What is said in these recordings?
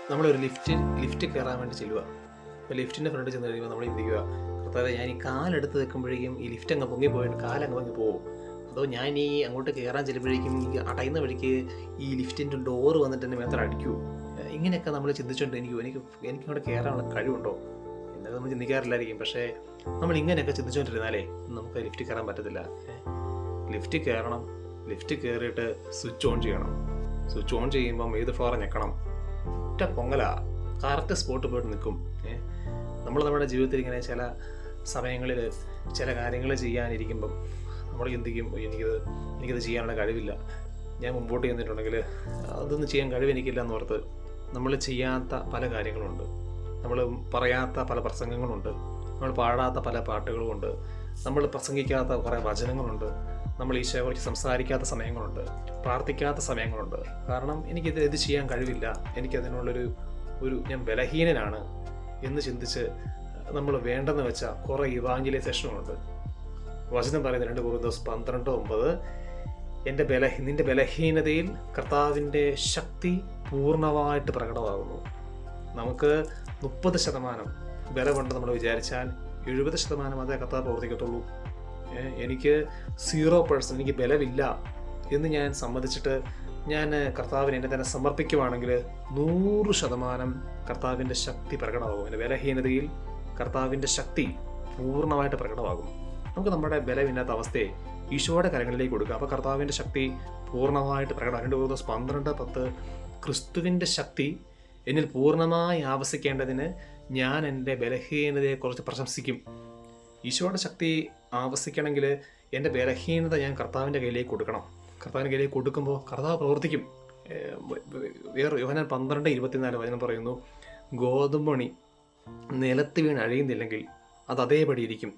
നമ്മളൊരു ലിഫ്റ്റ് കയറാൻ വേണ്ടി ചെല്ലുക. അപ്പോൾ ലിഫ്റ്റിൻ്റെ ഫ്രണ്ട് ചെന്ന് കഴിയുമ്പോൾ നമ്മൾ ചിന്തിക്കുക, കർത്താവേ ഞാൻ ഈ കാലെടുത്ത് വെക്കുമ്പോഴേക്കും ഈ ലിഫ്റ്റ് അങ്ങ് പൊങ്ങി പോയിട്ട് കാലങ്ങ് പൊങ്ങി പോകും, അതോ ഞാൻ ഈ അങ്ങോട്ട് കയറാൻ ചെല്ലുമ്പോഴേക്കും ഈ അടയുന്ന വഴിക്ക് ഈ ലിഫ്റ്റിൻ്റെ ഡോറ് വന്നിട്ട് എൻ്റെ മേത്തറ അടിക്കൂ. ഇങ്ങനെയൊക്കെ നമ്മൾ ചിന്തിച്ചുകൊണ്ട് എനിക്കങ്ങോട്ട് കയറാനുള്ള കഴിവുണ്ടോ എന്നൊക്കെ നമ്മൾ ചിന്തിക്കാറില്ലായിരിക്കും. പക്ഷേ നമ്മൾ ഇങ്ങനെയൊക്കെ ചിന്തിച്ചുകൊണ്ടിരുന്നാലേ നമുക്ക് ലിഫ്റ്റ് കയറാൻ പറ്റത്തില്ല. ലിഫ്റ്റ് കയറണം, ലിഫ്റ്റ് കയറിയിട്ട് സ്വിച്ച് ഓൺ ചെയ്യണം. സ്വിച്ച് ഓൺ ചെയ്യുമ്പം ഏത് ഫ്ലോർ ഞെക്കണം, ഒറ്റ പൊങ്ങല കറക്റ്റ് സ്പോട്ട് പോയിട്ട് നിൽക്കും. നമ്മുടെ ജീവിതത്തിൽ ഇങ്ങനെ ചില സമയങ്ങളിൽ ചില കാര്യങ്ങൾ ചെയ്യാനിരിക്കുമ്പം നമ്മൾ ചിന്തിക്കും, എനിക്കത് ചെയ്യാനുള്ള കഴിവില്ല, ഞാൻ മുമ്പോട്ട് ചെന്നിട്ടുണ്ടെങ്കിൽ അതൊന്നും ചെയ്യാൻ കഴിവെനിക്കില്ല എന്നോർത്ത് നമ്മൾ ചെയ്യാത്ത പല കാര്യങ്ങളുണ്ട്, നമ്മൾ പറയാത്ത പല പ്രസംഗങ്ങളുണ്ട്, നമ്മൾ പാടാത്ത പല പാട്ടുകളുമുണ്ട്, നമ്മൾ പ്രസംഗിക്കാത്ത കുറേ വചനങ്ങളുണ്ട്, നമ്മൾ ഈശോയെക്കുറിച്ച് സംസാരിക്കാത്ത സമയങ്ങളുണ്ട്, പ്രാർത്ഥിക്കാത്ത സമയങ്ങളുണ്ട്. കാരണം ഇത് ചെയ്യാൻ കഴിവില്ല, എനിക്കതിനുള്ളൊരു ഞാൻ ബലഹീനനാണ് എന്ന് ചിന്തിച്ച് നമ്മൾ വേണ്ടെന്ന് വെച്ച കുറേ ഇവാഞ്ചലൈസേഷനുണ്ട്. വചനം പറയുന്നത് 2 കൊരിന്ത്യർ 12:9, നിന്റെ ബലഹീനതയിൽ കർത്താവിൻ്റെ ശക്തി പൂർണ്ണമായിട്ട് പ്രകടമാകുന്നു. നമുക്ക് 30% ബലമുണ്ട് നമ്മൾ വിചാരിച്ചാൽ 70% അതേ കർത്താവ് പ്രവർത്തിക്കത്തുള്ളൂ. എനിക്ക് 0%, എനിക്ക് ബലമില്ല എന്ന് ഞാൻ സമ്മതിച്ചിട്ട് ഞാൻ കർത്താവിന് എന്നെ തന്നെ സമർപ്പിക്കുവാണെങ്കിൽ 100% കർത്താവിൻ്റെ ശക്തി പ്രകടമാകും. എൻ്റെ ബലഹീനതയിൽ കർത്താവിൻ്റെ ശക്തി പൂർണ്ണമായിട്ട് പ്രകടമാകും. നമുക്ക് നമ്മുടെ ബലമില്ലാത്ത അവസ്ഥയെ ഈശോയുടെ കരങ്ങളിലേക്ക് കൊടുക്കുക. അപ്പോൾ കർത്താവിൻ്റെ ശക്തി പൂർണ്ണമായിട്ട് പ്രകടമാകും. 2 കൊരിന്ത്യർ 12:10, ക്രിസ്തുവിൻ്റെ ശക്തി എന്നിൽ പൂർണ്ണമായി ആവസിക്കേണ്ടതിന് ഞാൻ എൻ്റെ ബലഹീനതയെക്കുറിച്ച് പ്രശംസിക്കും. ഈശോയുടെ ശക്തി ആവസിക്കണമെങ്കിൽ എൻ്റെ ബലഹീനത ഞാൻ കർത്താവിൻ്റെ കയ്യിലേക്ക് കൊടുക്കണം. കർത്താവിൻ്റെ കയ്യിലേക്ക് കൊടുക്കുമ്പോൾ കർത്താവ് പ്രവർത്തിക്കും. യോഹന്നാൻ 12:24 വചനം പറയുന്നു, ഗോതമ്പണി നിലത്ത് വീണ് അഴിയുന്നില്ലെങ്കിൽ അത് അതേപടി ഇരിക്കും,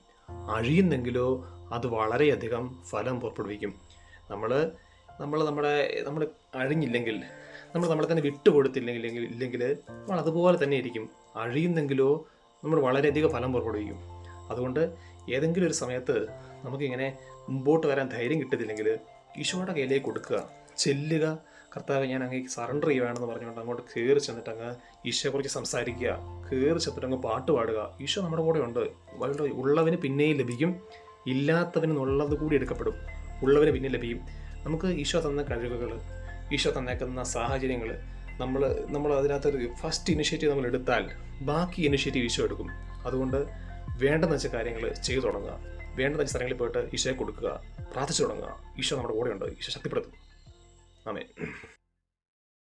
അഴിയുന്നെങ്കിലോ അത് വളരെയധികം ഫലം പുറപ്പെടുവിക്കും. നമ്മൾ അഴിഞ്ഞില്ലെങ്കിൽ, നമ്മളെ തന്നെ വിട്ടുകൊടുത്തില്ലെങ്കിൽ നമ്മൾ അതുപോലെ തന്നെ ഇരിക്കും. അഴിയുന്നെങ്കിലോ നമ്മൾ വളരെയധികം ഫലം പുറപ്പെടുവിക്കും. അതുകൊണ്ട് ഏതെങ്കിലും ഒരു സമയത്ത് നമുക്കിങ്ങനെ മുമ്പോട്ട് വരാൻ ധൈര്യം കിട്ടുന്നില്ലെങ്കിൽ ഈശോയുടെ കയ്യിലേക്ക് കൊടുക്കുക, ചെല്ലുക. കർത്താവ് ഞാൻ അങ്ങേക്ക് സറണ്ടർ ചെയ്യുകയാണെന്ന് പറഞ്ഞുകൊണ്ട് അങ്ങോട്ട് കയറി ചെന്നിട്ട് അങ്ങ് ഈശോയെക്കുറിച്ച് സംസാരിക്കുക, കയറി ചെന്നിട്ട് അങ്ങ് പാട്ട് പാടുക. ഈശോ നമ്മുടെ കൂടെ ഉണ്ട്. ഉള്ളവന് പിന്നെയും ലഭിക്കും, ഇല്ലാത്തവന് ഉള്ളത് കൂടി എടുക്കപ്പെടും. ഉള്ളവന് പിന്നെ ലഭിക്കും. നമുക്ക് ഈശോ തന്ന കഴിവുകൾ, ഈശോ തന്നേക്കുന്ന സാഹചര്യങ്ങൾ, നമ്മൾ അതിനകത്തൊരു ഫസ്റ്റ് ഇനിഷ്യേറ്റീവ് നമ്മൾ എടുത്താൽ ബാക്കി ഇനിഷ്യേറ്റീവ് ഈശോ എടുക്കും. അതുകൊണ്ട് വേണ്ടെന്ന് വെച്ച കാര്യങ്ങൾ ചെയ്തു തുടങ്ങുക. വേണ്ടെന്ന് വെച്ച സ്ഥലങ്ങളിൽ പോയിട്ട് ഈശോയെ കൊടുക്കുക, പ്രാർത്ഥിച്ചു തുടങ്ങുക. ഈശോ നമ്മുടെ കൂടെയുണ്ട്, ഈശോ ശക്തിപ്പെടുത്തും. ആമേൻ.